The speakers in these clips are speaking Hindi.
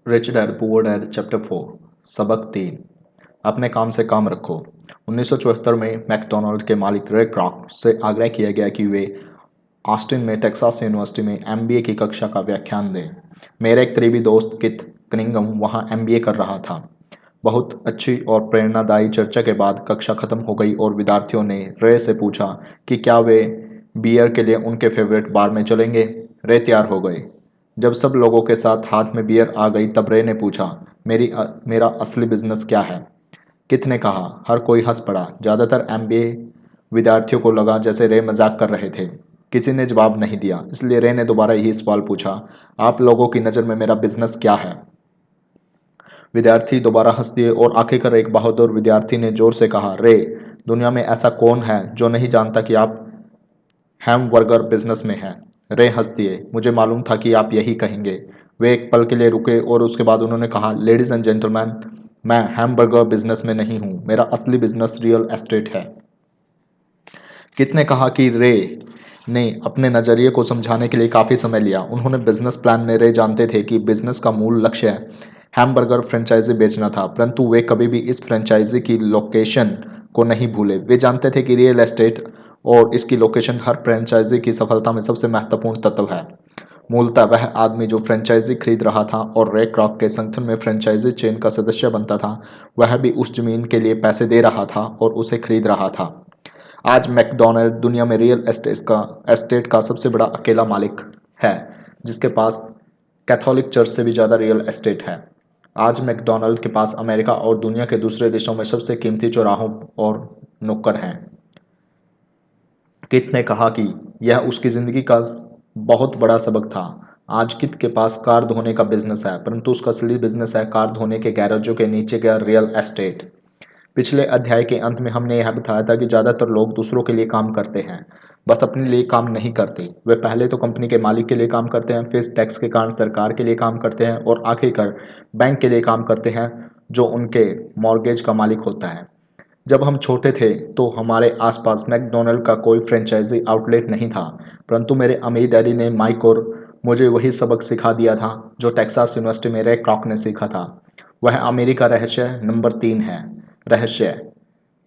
Rich dad poor dad chapter 4 सबक 3 अपने काम से काम रखो। 1974 में मैकडॉनल्ड के मालिक रे क्रॉक से आग्रह किया गया कि वे ऑस्टिन में टेक्सास यूनिवर्सिटी में एमबीए की कक्षा का व्याख्यान दें। मेरा एक करीबी दोस्त किथ कनिंगम वहां एमबीए कर रहा था। बहुत अच्छी और प्रेरणादायी चर्चा के बाद कक्षा खत्म हो गई और विद्यार्थियों ने रे से पूछा कि क्या वे बियर के लिए उनके फेवरेट बार में चलेंगे। रे तैयार हो गए। जब सब लोगों के साथ हाथ में बियर आ गई तब रे ने पूछा, मेरा असली बिजनेस क्या है? किथ ने कहा। हर कोई हंस पड़ा। ज़्यादातर एमबीए विद्यार्थियों को लगा जैसे रे मजाक कर रहे थे। किसी ने जवाब नहीं दिया, इसलिए रे ने दोबारा यही सवाल पूछा, आप लोगों की नज़र में मेरा बिजनेस क्या है? विद्यार्थी दोबारा हंस दिए और आखिरकार एक बहादुर विद्यार्थी ने जोर से कहा, रे, दुनिया में ऐसा कौन है जो नहीं जानता कि आप हैमबर्गर बिजनेस में हैं? रे हंस दिए। मुझे मालूम था कि आप यही कहेंगे। वे एक पल के लिए रुके और उसके बाद उन्होंने कहा, लेडीज एंड जेंटलमैन, मैं हैमबर्गर बिजनेस में नहीं हूँ। मेरा असली बिजनेस रियल एस्टेट है। कितने कहा कि रे ने अपने नज़रिए को समझाने के लिए काफ़ी समय लिया। उन्होंने बिजनेस प्लान में रे जानते थे कि बिजनेस का मूल लक्ष्य हैमबर्गर फ्रेंचाइजी बेचना था, परंतु वे कभी भी इस फ्रेंचाइजी की लोकेशन को नहीं भूले। वे जानते थे कि रियल एस्टेट और इसकी लोकेशन हर फ्रेंचाइजी की सफलता में सबसे महत्वपूर्ण तत्व है। मूलतः वह आदमी जो फ्रेंचाइजी खरीद रहा था और रे क्रॉक के संगठन में फ्रेंचाइजी चेन का सदस्य बनता था, वह भी उस जमीन के लिए पैसे दे रहा था और उसे खरीद रहा था। आज मैकडॉनल्ड दुनिया में रियल एस्टेट का सबसे बड़ा अकेला मालिक है, जिसके पास कैथोलिक चर्च से भी ज़्यादा रियल एस्टेट है। आज मैकडॉनल्ड के पास अमेरिका और दुनिया के दूसरे देशों में सबसे कीमती चौराहों और नुक्कड़ हैं। किथ ने कहा कि यह उसकी ज़िंदगी का बहुत बड़ा सबक था। आज किथ के पास कार धोने का बिजनेस है, परंतु उसका असली बिजनेस है कार धोने के गैराजों के नीचे का रियल एस्टेट। पिछले अध्याय के अंत में हमने यह बताया था कि ज़्यादातर लोग दूसरों के लिए काम करते हैं, बस अपने लिए काम नहीं करते। वे पहले तो कंपनी के मालिक के लिए काम करते हैं, फिर टैक्स के कारण सरकार के लिए काम करते हैं और आखिरकार बैंक के लिए काम करते हैं, जो उनके मॉर्गेज का मालिक होता है। जब हम छोटे थे तो हमारे आसपास मैकडॉनल्ड का कोई फ्रेंचाइजी आउटलेट नहीं था, परंतु मेरे अमीर डैडी ने माइक और मुझे वही सबक सिखा दिया था जो टेक्सास यूनिवर्सिटी में रे क्रॉक ने सीखा था। वह अमेरिका का रहस्य नंबर 3 है। रहस्य: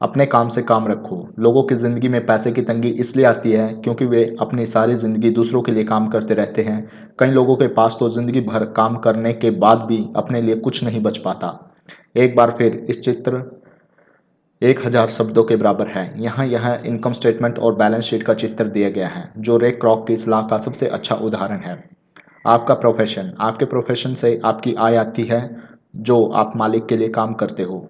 अपने काम से काम रखो। लोगों की ज़िंदगी में पैसे की तंगी इसलिए आती है क्योंकि वे अपनी सारी ज़िंदगी दूसरों के लिए काम करते रहते हैं। कई लोगों के पास तो ज़िंदगी भर काम करने के बाद भी अपने लिए कुछ नहीं बच पाता। एक बार फिर इस चित्र 1000 शब्दों के बराबर है। यह इनकम स्टेटमेंट और बैलेंस शीट का चित्र दिया गया है, जो रे क्रॉक की सलाह का सबसे अच्छा उदाहरण है। आपका प्रोफेशन: आपके प्रोफेशन से आपकी आय आती है जो आप मालिक के लिए काम करते हो।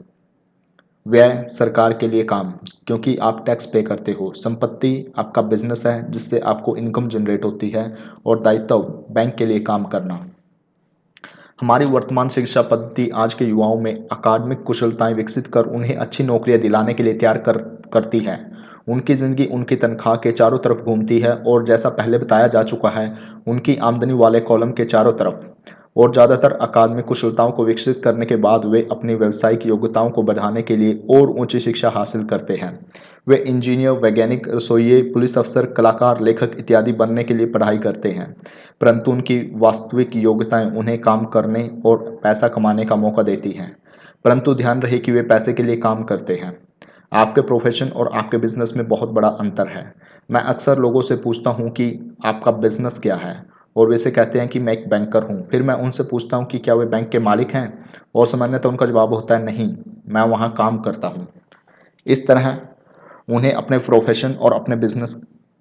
व्यय: सरकार के लिए काम, क्योंकि आप टैक्स पे करते हो। संपत्ति: आपका बिजनेस है जिससे आपको इनकम जनरेट होती है। और दायित्व: बैंक के लिए काम करना। हमारी वर्तमान शिक्षा पद्धति आज के युवाओं में अकादमिक कुशलताएं विकसित कर उन्हें अच्छी नौकरियां दिलाने के लिए तैयार करती है। उनकी ज़िंदगी उनकी तनख्वाह के चारों तरफ घूमती है और जैसा पहले बताया जा चुका है, उनकी आमदनी वाले कॉलम के चारों तरफ। और ज़्यादातर अकादमिक कुशलताओं को विकसित करने के बाद वे अपनी व्यावसायिक योग्यताओं को बढ़ाने के लिए और ऊंची शिक्षा हासिल करते हैं। वे इंजीनियर, वैज्ञानिक, रसोइये, पुलिस अफसर, कलाकार, लेखक इत्यादि बनने के लिए पढ़ाई करते हैं, परंतु उनकी वास्तविक योग्यताएं उन्हें काम करने और पैसा कमाने का मौका देती हैं। परंतु ध्यान रहे कि वे पैसे के लिए काम करते हैं। आपके प्रोफेशन और आपके बिजनेस में बहुत बड़ा अंतर है। मैं अक्सर लोगों से पूछता हूं कि आपका बिजनेस क्या है, और वे से कहते हैं कि मैं एक बैंकर हूं। फिर मैं उनसे पूछता हूं कि क्या वे बैंक के मालिक हैं, और सामान्यतः उनका जवाब होता है, नहीं, मैं वहां काम करता हूं। इस तरह उन्हें अपने प्रोफेशन और अपने बिजनेस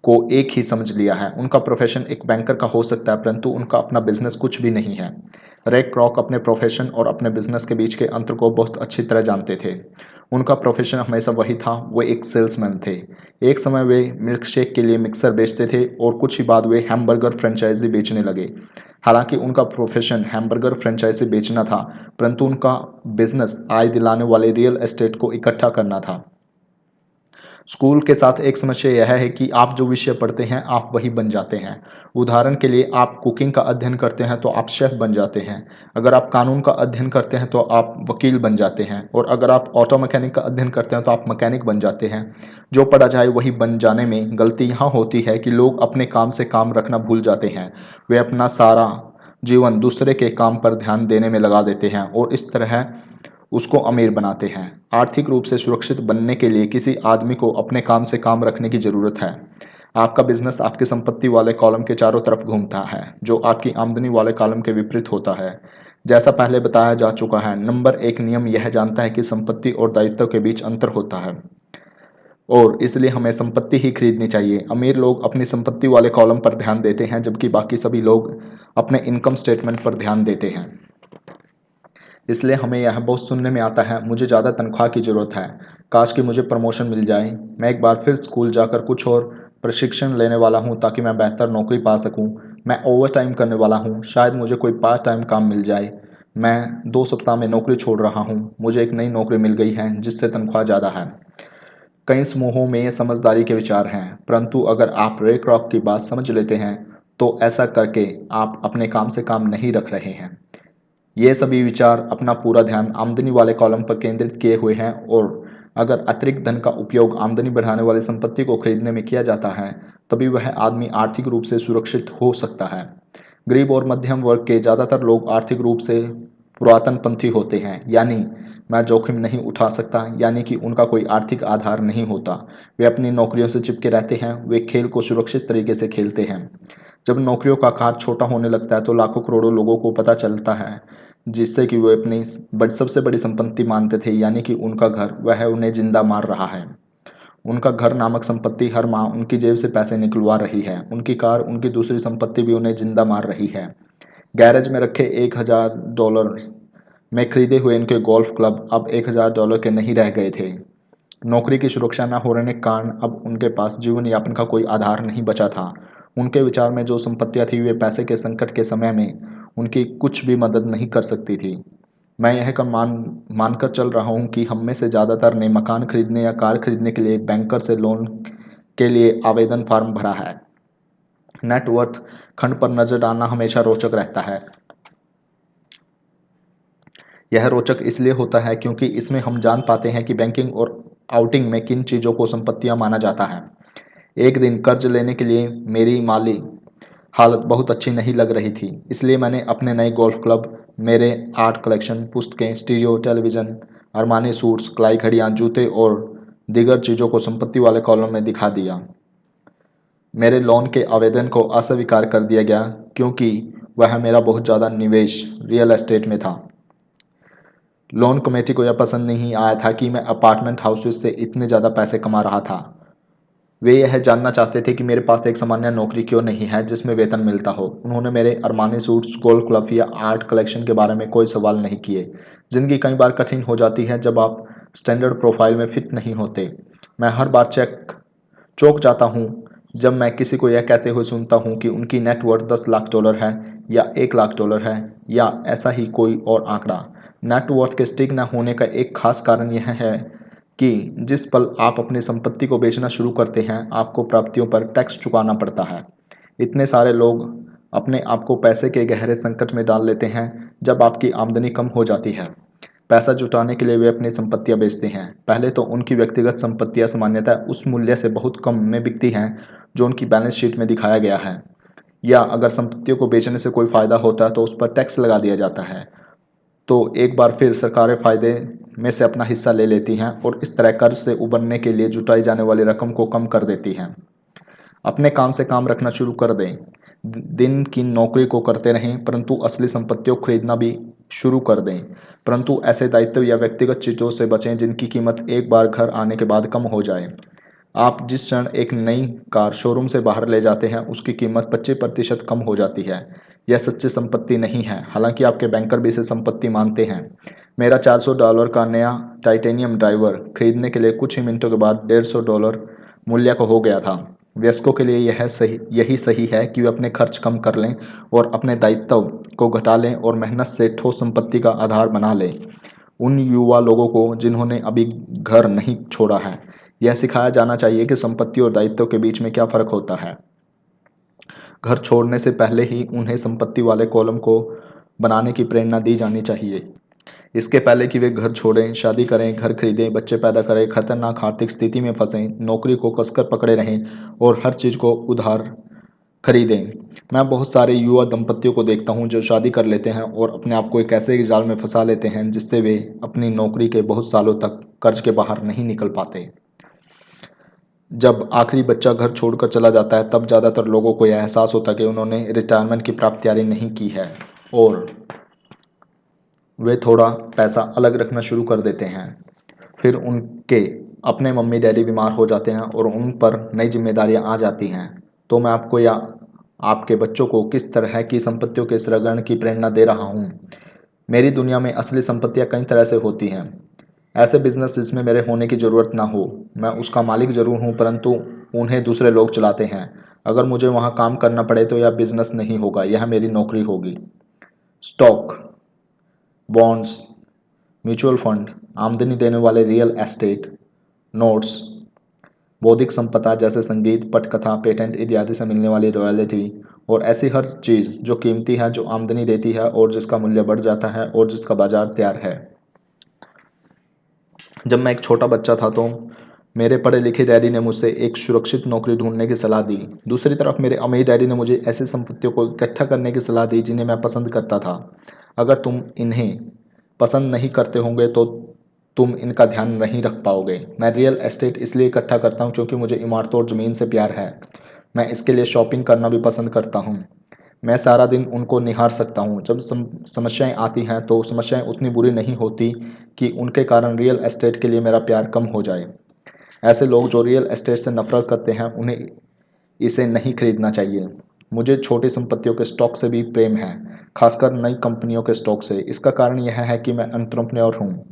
को एक ही समझ लिया है। उनका प्रोफेशन एक बैंकर का हो सकता है, परंतु उनका अपना बिजनेस कुछ भी नहीं है। रे क्रॉक अपने प्रोफेशन और अपने बिजनेस के बीच के अंतर को बहुत अच्छी तरह जानते थे। उनका प्रोफेशन हमेशा वही था, वो एक सेल्समैन थे। एक समय वे मिल्क शेक के लिए मिक्सर बेचते थे और कुछ ही बाद वे हैमबर्गर फ्रेंचाइजी बेचने लगे। हालांकि उनका प्रोफेशन हैमबर्गर फ्रेंचाइजी बेचना था, परंतु उनका बिजनेस आय दिलाने वाले रियल एस्टेट को इकट्ठा करना था। स्कूल के साथ एक समस्या यह है कि आप जो विषय पढ़ते हैं आप वही बन जाते हैं। उदाहरण के लिए, आप कुकिंग का अध्ययन करते हैं तो आप शेफ बन जाते हैं। अगर आप कानून का अध्ययन करते हैं तो आप वकील बन जाते हैं, और अगर आप ऑटो मैकेनिक का अध्ययन करते हैं तो आप मैकेनिक बन जाते हैं। जो पढ़ा जाए वही बन जाने में गलती यहाँ होती है कि लोग अपने काम से काम रखना भूल जाते हैं। वे अपना सारा जीवन दूसरे के काम पर ध्यान देने में लगा देते हैं और इस तरह उसको अमीर बनाते हैं। आर्थिक रूप से सुरक्षित बनने के लिए किसी आदमी को अपने काम से काम रखने की ज़रूरत है। आपका बिजनेस आपकी संपत्ति वाले कॉलम के चारों तरफ घूमता है, जो आपकी आमदनी वाले कॉलम के विपरीत होता है। जैसा पहले बताया जा चुका है, नंबर एक नियम यह जानता है कि संपत्ति और दायित्व के बीच अंतर होता है और इसलिए हमें संपत्ति ही खरीदनी चाहिए। अमीर लोग अपनी संपत्ति वाले कॉलम पर ध्यान देते हैं, जबकि बाकी सभी लोग अपने इनकम स्टेटमेंट पर ध्यान देते हैं। इसलिए हमें यह बहुत सुनने में आता है, मुझे ज़्यादा तनख्वाह की ज़रूरत है, काश कि मुझे प्रमोशन मिल जाए, मैं एक बार फिर स्कूल जाकर कुछ और प्रशिक्षण लेने वाला हूँ ताकि मैं बेहतर नौकरी पा सकूँ, मैं ओवर टाइम करने वाला हूँ, शायद मुझे कोई पार्ट टाइम काम मिल जाए, मैं 2 सप्ताह में नौकरी छोड़ रहा हूँ, मुझे एक नई नौकरी मिल गई है जिससे तनख्वाह ज़्यादा है। कई समूहों में ये समझदारी के विचार हैं, परंतु अगर आप रे क्रॉक की बात समझ लेते हैं, तो ऐसा करके आप अपने काम से काम नहीं रख रहे हैं। ये सभी विचार अपना पूरा ध्यान आमदनी वाले कॉलम पर केंद्रित किए हुए हैं और अगर अतिरिक्त धन का उपयोग आमदनी बढ़ाने वाली संपत्ति को खरीदने में किया जाता है, तभी वह आदमी आर्थिक रूप से सुरक्षित हो सकता है। गरीब और मध्यम वर्ग के ज़्यादातर लोग आर्थिक रूप से पुरातनपंथी होते हैं, यानी मैं जोखिम नहीं उठा सकता, यानी कि उनका कोई आर्थिक आधार नहीं होता। वे अपनी नौकरियों से चिपके रहते हैं, वे खेल को सुरक्षित तरीके से खेलते हैं। जब नौकरियों का आकार छोटा होने लगता है तो लाखों करोड़ों लोगों को पता चलता है, जिससे कि वे अपनी सबसे बड़ी संपत्ति मानते थे, यानी कि उनका घर, वह उन्हें जिंदा मार रहा है। उनका घर नामक संपत्ति हर माह उनकी जेब से पैसे निकलवा रही है। उनकी कार, उनकी दूसरी संपत्ति भी उन्हें जिंदा मार रही है। गैरेज में रखे $1000 में खरीदे हुए इनके गोल्फ क्लब अब $1000 के नहीं रह गए थे। नौकरी की सुरक्षा न होने के कारण अब उनके पास जीवन यापन का कोई आधार नहीं बचा था। उनके विचार में जो संपत्तियां थी वे पैसे के संकट के समय में उनकी कुछ भी मदद नहीं कर सकती थी। मैं यह मानकर चल रहा हूँ कि हम में से ज़्यादातर ने मकान खरीदने या कार खरीदने के लिए बैंकर से लोन के लिए आवेदन फॉर्म भरा है। नेटवर्थ खंड पर नजर डालना हमेशा रोचक रहता है। यह रोचक इसलिए होता है क्योंकि इसमें हम जान पाते हैं कि बैंकिंग और आउटिंग में किन चीज़ों को संपत्तियां माना जाता है। एक दिन कर्ज लेने के लिए मेरी माली हालत बहुत अच्छी नहीं लग रही थी, इसलिए मैंने अपने नए गोल्फ क्लब, मेरे आर्ट कलेक्शन, पुस्तकें, स्टीरियो टेलीविज़न, अरमानी सूट्स, कलाई घड़ियाँ, जूते और दीगर चीज़ों को संपत्ति वाले कॉलम में दिखा दिया। मेरे लोन के आवेदन को अस्वीकार कर दिया गया क्योंकि वह मेरा बहुत ज़्यादा निवेश रियल एस्टेट में था। लोन कमेटी को यह पसंद नहीं आया था कि मैं अपार्टमेंट हाउसेस से इतने ज़्यादा पैसे कमा रहा था। वे यह जानना चाहते थे कि मेरे पास एक सामान्य नौकरी क्यों नहीं है जिसमें वेतन मिलता हो। उन्होंने मेरे अरमानी सूट्स, गोल्फ क्लब या आर्ट कलेक्शन के बारे में कोई सवाल नहीं किए। जिंदगी कई बार कठिन हो जाती है जब आप स्टैंडर्ड प्रोफाइल में फिट नहीं होते। मैं हर बार चौंक जाता हूँ जब मैं किसी को यह कहते हुए सुनता हूँ कि उनकी नेटवर्थ $10 लाख है या $1 लाख है या ऐसा ही कोई और आंकड़ा। नेटवर्थ के स्टिक न होने का एक खास कारण यह है कि जिस पल आप अपनी संपत्ति को बेचना शुरू करते हैं, आपको प्राप्तियों पर टैक्स चुकाना पड़ता है। इतने सारे लोग अपने आप को पैसे के गहरे संकट में डाल लेते हैं जब आपकी आमदनी कम हो जाती है। पैसा जुटाने के लिए वे अपनी संपत्तियां बेचते हैं। पहले तो उनकी व्यक्तिगत संपत्तियां सामान्यतः उस मूल्य से बहुत कम में बिकती हैं जो उनकी बैलेंस शीट में दिखाया गया है, या अगर संपत्तियों को बेचने से कोई फायदा होता है तो उस पर टैक्स लगा दिया जाता है। तो एक बार फिर सरकारें फायदे में से अपना हिस्सा ले लेती हैं और इस तरह कर्ज से उबरने के लिए जुटाई जाने वाली रकम को कम कर देती हैं। अपने काम से काम रखना शुरू कर दें। दिन की नौकरी को करते रहें, परंतु असली संपत्तियों को खरीदना भी शुरू कर दें। परंतु ऐसे दायित्व या व्यक्तिगत चीज़ों से बचें जिनकी कीमत एक बार घर आने के बाद कम हो जाए। आप जिस क्षण एक नई कार शोरूम से बाहर ले जाते हैं, उसकी कीमत 25% कम हो जाती है। यह सच्ची संपत्ति नहीं है, हालांकि आपके बैंकर भी इसे संपत्ति मानते हैं। मेरा $400 का नया टाइटेनियम ड्राइवर खरीदने के लिए कुछ ही मिनटों के बाद $150 मूल्य का हो गया था। वयस्कों के लिए यही सही है कि वे अपने खर्च कम कर लें और अपने दायित्व को घटा लें और मेहनत से ठोस संपत्ति का आधार बना लें। उन युवा लोगों को जिन्होंने अभी घर नहीं छोड़ा है, यह सिखाया जाना चाहिए कि संपत्ति और दायित्व के बीच में क्या फ़र्क होता है। घर छोड़ने से पहले ही उन्हें संपत्ति वाले कॉलम को बनाने की प्रेरणा दी जानी चाहिए। इसके पहले कि वे घर छोड़ें, शादी करें, घर खरीदें, बच्चे पैदा करें, खतरनाक आर्थिक स्थिति में फंसें, नौकरी को कसकर पकड़े रहें और हर चीज़ को उधार खरीदें। मैं बहुत सारे युवा दंपतियों को देखता हूँ जो शादी कर लेते हैं और अपने आप को एक ऐसे जाल में फंसा लेते हैं जिससे वे अपनी नौकरी के बहुत सालों तक कर्ज के बाहर नहीं निकल पाते। जब आखिरी बच्चा घर छोड़कर चला जाता है तब ज़्यादातर लोगों को यह एहसास होता है कि उन्होंने रिटायरमेंट की प्राप्त तैयारी नहीं की है और वे थोड़ा पैसा अलग रखना शुरू कर देते हैं। फिर उनके अपने मम्मी डैडी बीमार हो जाते हैं और उन पर नई जिम्मेदारियां आ जाती हैं। तो मैं आपको या आपके बच्चों को किस तरह की संपत्तियों के सृजन की प्रेरणा दे रहा हूँ। मेरी दुनिया में असली संपत्तियां कई तरह से होती हैं। ऐसे बिजनेस जिसमें मेरे होने की ज़रूरत ना हो। मैं उसका मालिक ज़रूर हूँ परंतु उन्हें दूसरे लोग चलाते हैं। अगर मुझे वहाँ काम करना पड़े तो यह बिजनेस नहीं होगा, यह मेरी नौकरी होगी। स्टॉक, बॉन्ड्स, म्यूचुअल फंड, आमदनी देने वाले रियल एस्टेट, नोट्स, बौद्धिक संपदा जैसे संगीत, पटकथा, पेटेंट इत्यादि से मिलने वाली रॉयल्टी और ऐसी हर चीज़ जो कीमती है, जो आमदनी देती है और जिसका मूल्य बढ़ जाता है और जिसका बाजार तैयार है। जब मैं एक छोटा बच्चा था तो मेरे पढ़े लिखे डैडी ने मुझसे एक सुरक्षित नौकरी ढूंढने की सलाह दी। दूसरी तरफ मेरे अमीर डैडी ने मुझे ऐसी संपत्तियों को इकट्ठा करने की सलाह दी जिन्हें मैं पसंद करता था। अगर तुम इन्हें पसंद नहीं करते होंगे तो तुम इनका ध्यान नहीं रख पाओगे। मैं रियल एस्टेट इसलिए इकट्ठा करता हूँ क्योंकि मुझे इमारतों और ज़मीन से प्यार है। मैं इसके लिए शॉपिंग करना भी पसंद करता हूँ। मैं सारा दिन उनको निहार सकता हूँ। जब समस्याएं आती हैं तो समस्याएं उतनी बुरी नहीं होती कि उनके कारण रियल एस्टेट के लिए मेरा प्यार कम हो जाए। ऐसे लोग जो रियल एस्टेट से नफरत करते हैं उन्हें इसे नहीं खरीदना चाहिए। मुझे छोटी संपत्तियों के स्टॉक से भी प्रेम है, खासकर नई कंपनियों के स्टॉक से। इसका कारण यह है कि मैं एंटरप्रेन्योर हूँ,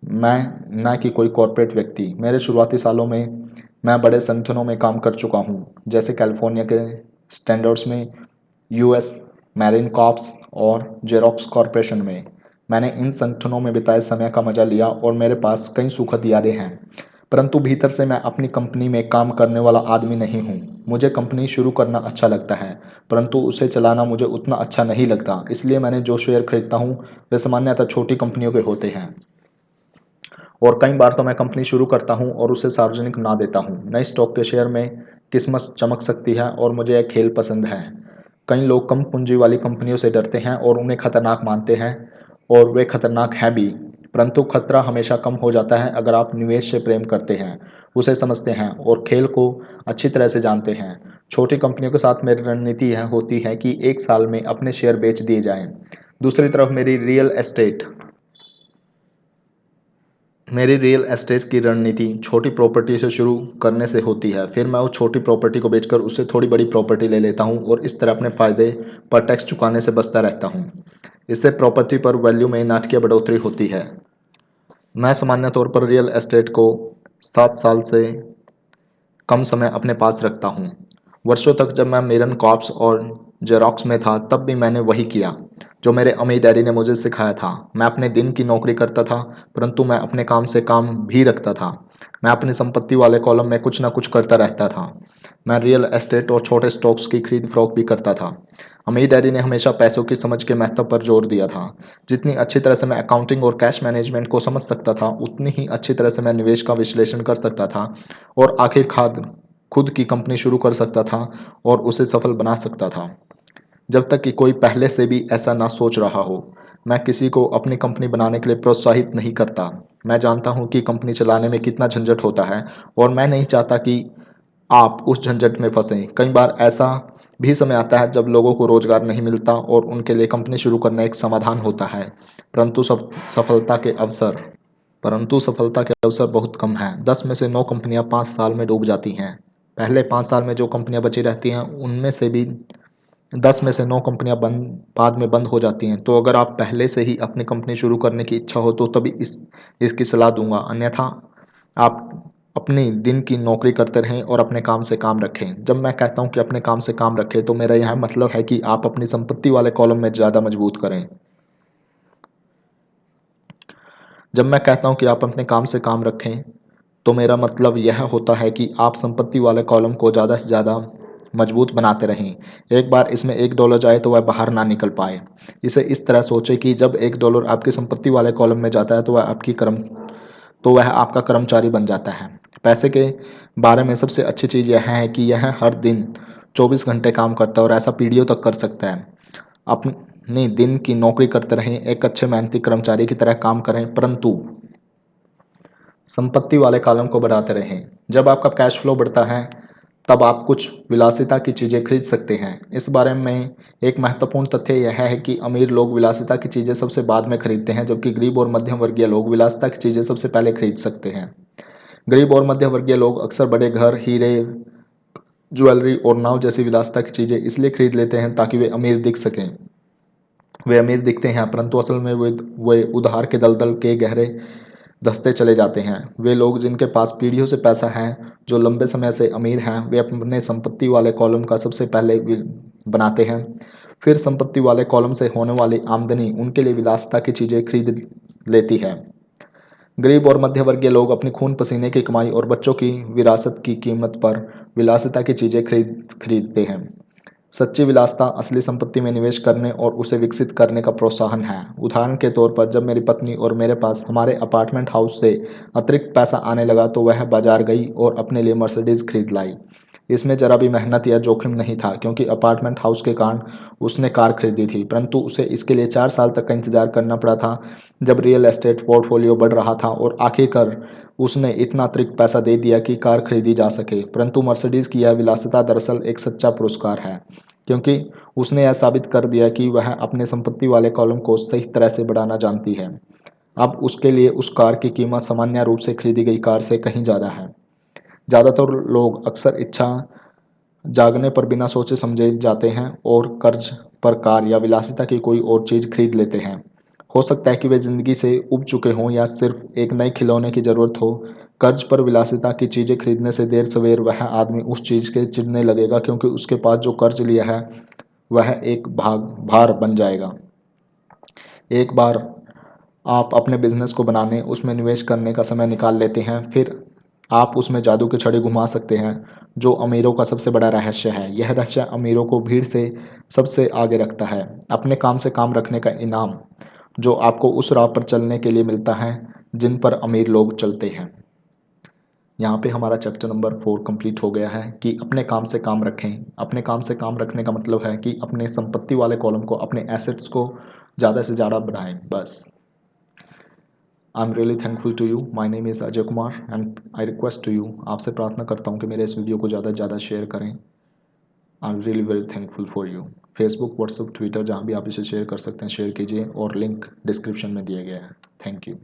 मैं न कि कोई कॉर्पोरेट व्यक्ति। मेरे शुरुआती सालों में मैं बड़े संगठनों में काम कर चुका हूँ, जैसे कैलिफोर्निया के स्टैंडर्ड्स में, यूएस मैरिन कॉर्प्स और जेरोक्स कॉरपोरेशन में। मैंने इन संगठनों में बिताए समय का मजा लिया और मेरे पास कई सुखद यादें हैं। परंतु भीतर से मैं अपनी कंपनी में काम करने वाला आदमी नहीं हूँ। मुझे कंपनी शुरू करना अच्छा लगता है परंतु उसे चलाना मुझे उतना अच्छा नहीं लगता। इसलिए मैंने जो शेयर खरीदता हूँ वे सामान्यतः छोटी कंपनियों के होते हैं और कई बार तो मैं कंपनी शुरू करता हूं और उसे सार्वजनिक बना देता हूं। नए स्टॉक के शेयर में किस्मत चमक सकती है और मुझे यह खेल पसंद है। कई लोग कम पूंजी वाली कंपनियों से डरते हैं और उन्हें खतरनाक मानते हैं और वे खतरनाक हैं भी। परंतु खतरा हमेशा कम हो जाता है अगर आप निवेश से प्रेम करते हैं, उसे समझते हैं और खेल को अच्छी तरह से जानते हैं। छोटी कंपनियों के साथ मेरी रणनीति यह होती है कि एक साल में अपने शेयर बेच दिए जाएं। दूसरी तरफ मेरी रियल एस्टेट की रणनीति छोटी प्रॉपर्टी से शुरू करने से होती है। फिर मैं उस छोटी प्रॉपर्टी को बेचकर उससे थोड़ी बड़ी प्रॉपर्टी ले लेता हूँ और इस तरह अपने फ़ायदे पर टैक्स चुकाने से बचता रहता हूँ। इससे प्रॉपर्टी पर वैल्यू में नाटकीय बढ़ोतरी होती है। मैं सामान्य तौर पर रियल एस्टेट को 7 साल से कम समय अपने पास रखता हूँ। वर्षों तक जब मैं मेरन कॉर्प्स और जेरोक्स में था तब भी मैंने वही किया जो मेरे अमीर डैडी ने मुझे सिखाया था। मैं अपने दिन की नौकरी करता था परंतु मैं अपने काम से काम भी रखता था। मैं अपनी संपत्ति वाले कॉलम में कुछ ना कुछ करता रहता था। मैं रियल एस्टेट और छोटे स्टॉक्स की खरीद फरोख्त भी करता था। अमीर डैडी ने हमेशा पैसों की समझ के महत्व पर जोर दिया था। जितनी अच्छी तरह से मैं अकाउंटिंग और कैश मैनेजमेंट को समझ सकता था उतनी ही अच्छी तरह से मैं निवेश का विश्लेषण कर सकता था और आखिरकार खुद की कंपनी शुरू कर सकता था और उसे सफल बना सकता था। जब तक कि कोई पहले से भी ऐसा ना सोच रहा हो। मैं किसी को अपनी कंपनी बनाने के लिए प्रोत्साहित नहीं करता। मैं जानता हूँ कि कंपनी चलाने में कितना झंझट होता है और मैं नहीं चाहता कि आप उस झंझट में फंसें। कई बार ऐसा भी समय आता है जब लोगों को रोजगार नहीं मिलता और उनके लिए कंपनी शुरू करना एक समाधान होता है। परंतु सफलता के अवसर परंतु सफलता के अवसर बहुत कम हैं। 10 में से 9 कंपनियां 5 साल में डूब जाती हैं। पहले 5 साल में जो कंपनियां बची रहती हैं उनमें से भी 10 में से 9 कंपनियां बाद में बंद हो जाती हैं। तो अगर आप पहले से ही अपनी कंपनी शुरू करने की इच्छा हो तो तभी इसकी सलाह दूंगा, अन्यथा आप अपनी दिन की नौकरी करते रहें और अपने काम से काम रखें। जब मैं कहता हूं कि अपने काम से काम रखें तो मेरा यह मतलब है कि आप अपनी संपत्ति वाले कॉलम में ज़्यादा मजबूत करें। जब मैं कहता हूं कि आप अपने काम से काम रखें तो मेरा मतलब यह होता है कि आप संपत्ति वाले कॉलम को ज़्यादा से ज़्यादा मजबूत बनाते रहें। एक बार इसमें $1 जाए तो वह बाहर ना निकल पाए। इसे इस तरह सोचें कि जब $1 आपकी संपत्ति वाले कॉलम में जाता है तो वह आपका कर्मचारी बन जाता है। पैसे के बारे में सबसे अच्छी चीज़ यह है कि यह हर दिन 24 घंटे काम करता है और ऐसा पीढ़ियों तक कर सकता है। अपनी दिन की नौकरी करते रहें, एक अच्छे मेहनती कर्मचारी की तरह काम करें, परंतु संपत्ति वाले कॉलम को बढ़ाते रहें। जब आपका कैश फ्लो बढ़ता है तब आप कुछ विलासिता की चीज़ें खरीद सकते हैं। इस बारे में एक महत्वपूर्ण तथ्य यह है कि अमीर लोग विलासिता की चीज़ें सबसे बाद में खरीदते हैं, जबकि गरीब और मध्यम वर्गीय लोग विलासिता की चीज़ें सबसे पहले खरीद सकते हैं। गरीब और मध्यम वर्गीय लोग अक्सर बड़े घर, हीरे, ज्वेलरी और नाव जैसी विलासिता की चीज़ें इसलिए खरीद लेते हैं ताकि वे अमीर दिख सकें। वे अमीर दिखते हैं, परंतु असल में वे उधार के दलदल के गहरे धंसते चले जाते हैं। वे लोग जिनके पास पीढ़ियों से पैसा है, जो लंबे समय से अमीर हैं, वे अपने संपत्ति वाले कॉलम का सबसे पहले बनाते हैं। फिर संपत्ति वाले कॉलम से होने वाली आमदनी उनके लिए विलासिता की चीज़ें खरीद लेती है। गरीब और मध्य वर्गीय लोग अपनी खून पसीने की कमाई और बच्चों की विरासत की कीमत पर विलासिता की चीज़ें खरीदते हैं। सच्ची विलासिता असली संपत्ति में निवेश करने और उसे विकसित करने का प्रोत्साहन है। उदाहरण के तौर पर, जब मेरी पत्नी और मेरे पास हमारे अपार्टमेंट हाउस से अतिरिक्त पैसा आने लगा तो वह बाजार गई और अपने लिए मर्सिडीज खरीद लाई। इसमें जरा भी मेहनत या जोखिम नहीं था, क्योंकि अपार्टमेंट हाउस के कारण उसने कार खरीदी थी, परंतु उसे इसके लिए 4 साल तक का इंतजार करना पड़ा था। जब रियल एस्टेट पोर्टफोलियो बढ़ रहा था और आखिरकार उसने इतना अतिरिक्त पैसा दे दिया कि कार खरीदी जा सके। परंतु मर्सिडीज की यह विलासिता दरअसल एक सच्चा पुरस्कार है, क्योंकि उसने यह साबित कर दिया कि वह अपने संपत्ति वाले कॉलम को सही तरह से बढ़ाना जानती है। अब उसके लिए उस कार की कीमत सामान्य रूप से खरीदी गई कार से कहीं ज़्यादा है। ज़्यादातर लोग अक्सर इच्छा जागने पर बिना सोचे समझे जाते हैं और कर्ज पर कार या विलासिता की कोई और चीज़ खरीद लेते हैं। हो सकता है कि वे ज़िंदगी से ऊब चुके हों या सिर्फ एक नए खिलौने की ज़रूरत हो। कर्ज पर विलासिता की चीज़ें खरीदने से देर सवेर वह आदमी उस चीज़ के चिढ़ने लगेगा, क्योंकि उसके पास जो कर्ज लिया है वह एक भार बन जाएगा। एक बार आप अपने बिजनेस को बनाने, उसमें निवेश करने का समय निकाल लेते हैं, फिर आप उसमें जादू की छड़ी घुमा सकते हैं, जो अमीरों का सबसे बड़ा रहस्य है। यह रहस्य अमीरों को भीड़ से सबसे आगे रखता है। अपने काम से काम रखने का इनाम, जो आपको उस राह पर चलने के लिए मिलता है जिन पर अमीर लोग चलते हैं। यहाँ पे हमारा चैप्टर नंबर 4 कंप्लीट हो गया है कि अपने काम से काम रखें। अपने काम से काम रखने का मतलब है कि अपने संपत्ति वाले कॉलम को, अपने एसेट्स को ज़्यादा से ज़्यादा बढ़ाएं, बस। I am really thankful to you. My name is Ajay Kumar and I request to you, आपसे प्रार्थना करता हूँ कि मेरे इस वीडियो को ज़्यादा से ज़्यादा शेयर करें। आई am really very thankful for you. Facebook, WhatsApp, Twitter, जहाँ भी आप इसे शेयर कर सकते हैं शेयर कीजिए, और लिंक डिस्क्रिप्शन में दिया गया है। Thank you.